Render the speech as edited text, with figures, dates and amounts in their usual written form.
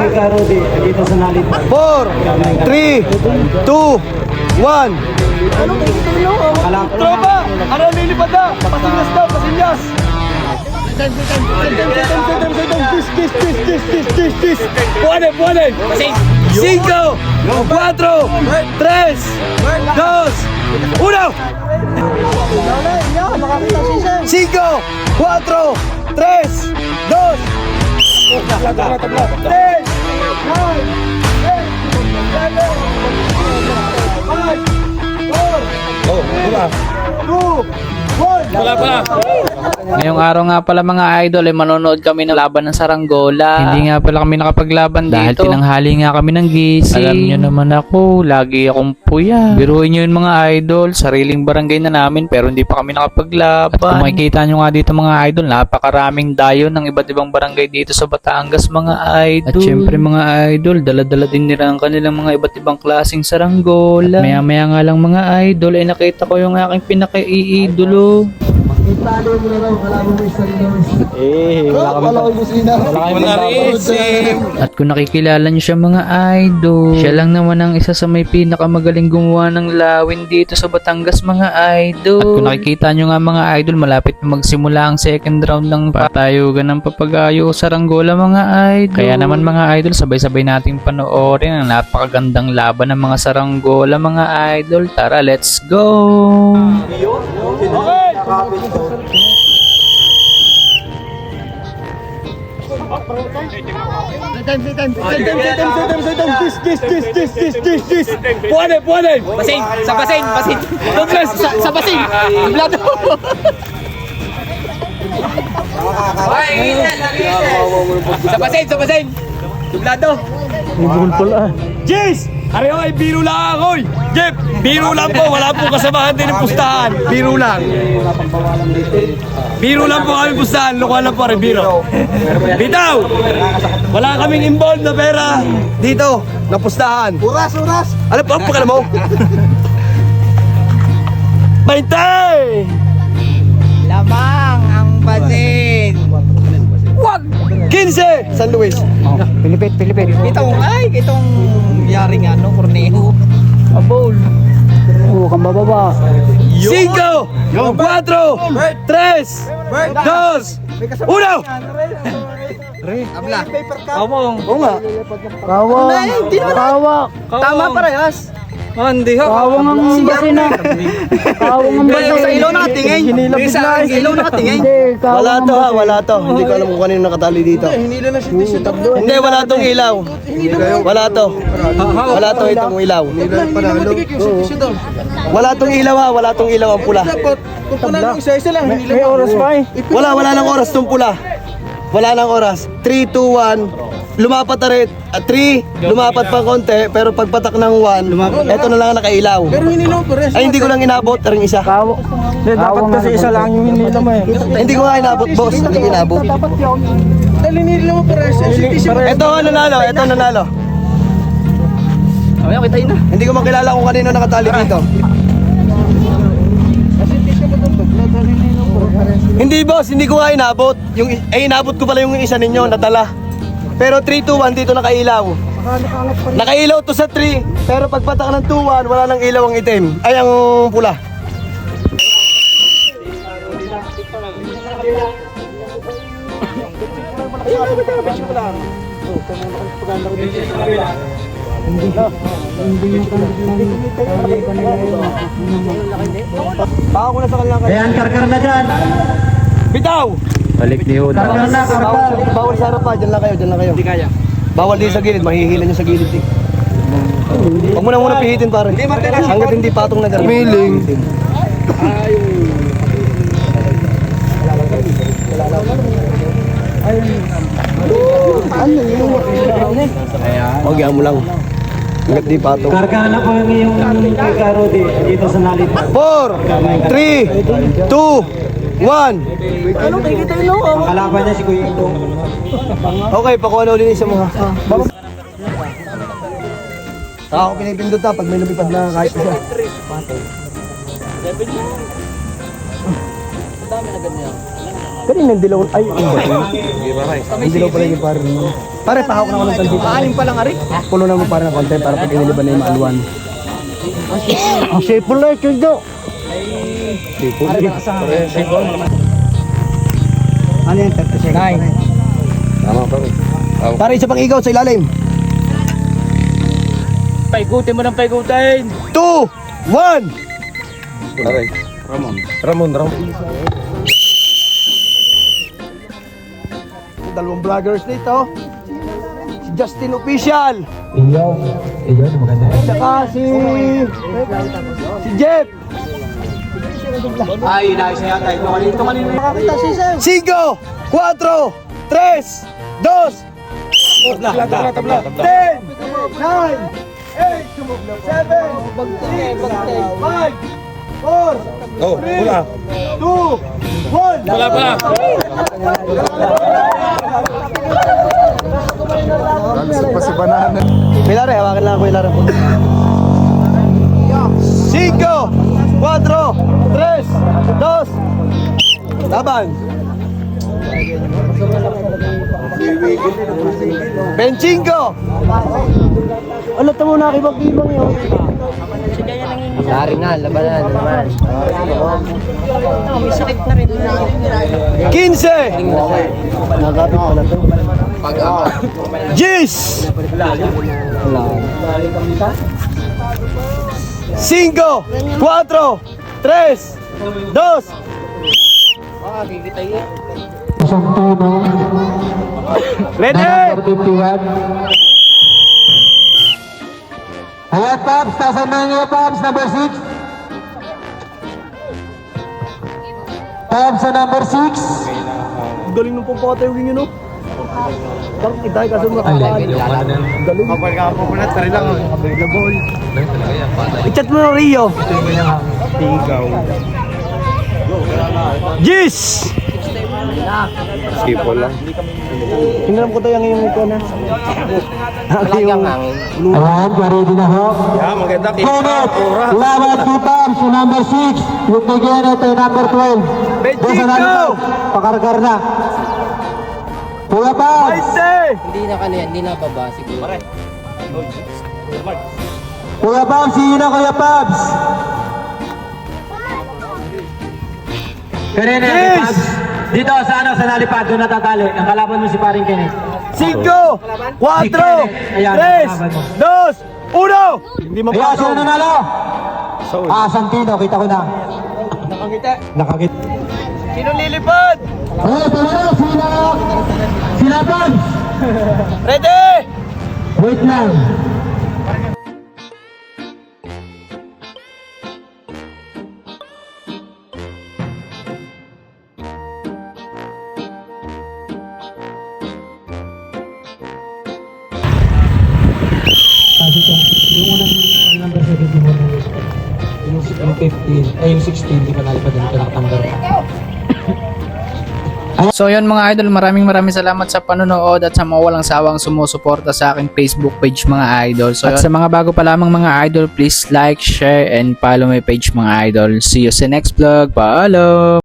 4, 3, 2, 1. Tropa! Ano lilipad na? Pasinyas daw, pasinyas! Pueden! 5, 4, 3, 2, 1. 5, 4, 3, 2, 1. Ngayong araw nga pala mga idol ay manonood kami ng laban ng Saranggola. Hindi nga pala kami nakapaglaban dahil tinanghali nga kami ng gising. Alam nyo naman ako, lagi akong puya. Biruin nyo yun mga idol, sariling barangay na namin pero hindi pa kami nakapaglaban. At kung makikita nyo nga dito mga idol, napakaraming dayon ng iba't ibang barangay dito sa Batangas mga idol. At syempre mga idol, dala-dala din nila ang kanilang mga iba't ibang klaseng saranggola. At maya-maya nga lang mga idol ay nakita ko yung aking pinaka-iidolo. At kung nakikilala nyo siya mga idol, siya lang naman ang isa sa may pinakamagaling gumawa ng lawin dito sa Batangas mga idol. At kung nakikita nyo nga mga idol, malapit na magsimula ang second round ng patayugan ng papagayo o saranggola mga idol. Kaya naman mga idol, sabay-sabay nating panoorin ang napakagandang laban ng mga saranggola mga idol. Tara, let's go! Pueden! Basin! Sa basin! Basin! Douglas! Sa basin! Blado! Sa basin! Sa basin! Dublado! Jeez! Areho ay biro lang ako! Jeff! Biro lang po! Wala po kasamahan din ng pustahan! Biro lang! Biro lang po kami pustahan! Lukuhan lang po rin biro! Bitaw! Wala kaming involved na pera dito na pustahan! Uras! Ano po? Ang pakala mo? 20! Lamang ang basin! 15! San Luis! Pilipit! Itong yaring Cornejo. A bowl. Oo, kang bababa. 5, 4, 3, 2, 1! Abla. Oo nga. Kawak. Tama parehas. Hindi ha. Kawang ang basin na. Kawang ang basin. Sa ilaw nakatingin. Sa ilaw nakatingin. Wala to. Hindi ko alam kung kanino nakatali dito. Hindi, wala tong ilaw. Wala to itong ilaw. Wala tong ilaw ha, wala tong ilaw ang pula. May oras pa eh. Wala nang oras tong pula. Wala nang oras. 3, 2, 1. Lumapat na rin. 3, lumapat pa konti. Pero pagpatak ng 1, eto na lang ang nakailaw. Pero hinilaw pa rin. Ay, hindi ko lang inabot. Ring isa. Dapat kasi isa lang yung hinila mo eh. Hindi ko nga inabot, boss. Hindi ko inabot. Dahil hinila mo pa rin. Ito ang nanalo. Ito ang nanalo. Ay, kitain na. Hindi ko makilala kung kanino nakatali dito. Hindi boss, hindi ko nga inabot. Inabot ko pala yung isa ninyo, nadala. Pero 3, 2, 1 dito nakailaw. Nakailaw to sa 3, pero pagpatak ng 2, 1, wala nang ilaw ang itim. Ay, ang pula. Baka ko na sa kanila kayo. Ayan, karkar na dyan. Bitaw! Balik ni Huda. Karkar na, karkar. Bawal sa harap pa, dyan lang kayo. Hindi kaya. Bawal din sa gilid, mahihila nyo sa gilid eh. Huwag mo na muna pihitin pare. Hanggat hindi patong na gano'n. Miling. Huwag yan mo lang. Hanggat di patong. Karkar na po yung iyong karkaro dito sa nalit. 4, 3, 2, 1. Ano kay kita ilo? Ang kalaban niya si Kuya Ito. Okay, pakuha na ulit sa mga. Ako pinipindot na pag may lumipad na kahit isa. Dami na ganyan. Kanina ang dilaw. Ay, ang dilaw. Ang dilaw pala yung pare. Pare, pahawak na ako ng kaldito. Maalim pa lang, Ari. Pulo naman pare ng konti para pag iniliban na yung maaluan. Ang sipol na ito, Jo. Sipol. Ano yan? 30 seconds. Tama, pare. Pare, isa pang ikaw sa ilalim. Paikutin mo ng paikutin. 2, 1. Ramon. Dalawang vloggers dito. Si Justin Official. Tsaka si Jeff. Ay, nais na yata. Ito kanina makakita si Sam. 5, 4, 3, 2, 10, 9, 8, 7, 6, 5, 4, 3, 2, 1. Wala pa. Pilare, hawakan lang ako Pilare. 5, 4, 3, 2, laban. 25. Ano tamo na kibag-ibang yun? Dari nga, labanan naman. 15. Nagapit pala to. Gis. 5, 4, 3, 2. Ready? Ayan, Pops. Nasaan na nga, Pops? Number 6. Pops sa number 6. Galing nung pampatayawin yun, no? Parang itay kasi makakaan. Galing. Kapag kapapunat, tari lang. I-chat mo ng Rio. Gis! Sipol lang. Tingnan ko tayo yung ito na. Ayan, ready na ho. Maganda. Kenneth, laban si Pops sa number 6. Yung kay Kenneth ay number 12. Benchico! Pakargar na. Kuya Pops. 20! Hindi na kanina, hindi na baba siguro. Kuya Pops, sino na Kuya Pops? Kenneth, Yes! Pops. Dito sa ano, sa nalipad, doon natatali. Ang kalaban mo si paring Kenneth. 5, 4, 3, 2, 1! Hindi Ayan, mapasok. sino nanalo? Santino, kita ko na. Nakakita. Nakakita. Sino lilipad? Ayan, tumalo, sila Pops. Ready? Wait lang. Sabi ko, yung unang number 17 mo yung 15, ay yung 16, di pa nalipad din ka nakatanggal. So yun mga idol, maraming salamat sa panonood at sa mga walang sawang sumusuporta sa aking Facebook page mga idol. So at sa mga bago pa lamang mga idol, please like, share, and follow my page mga idol. See you sa next vlog. Paalam!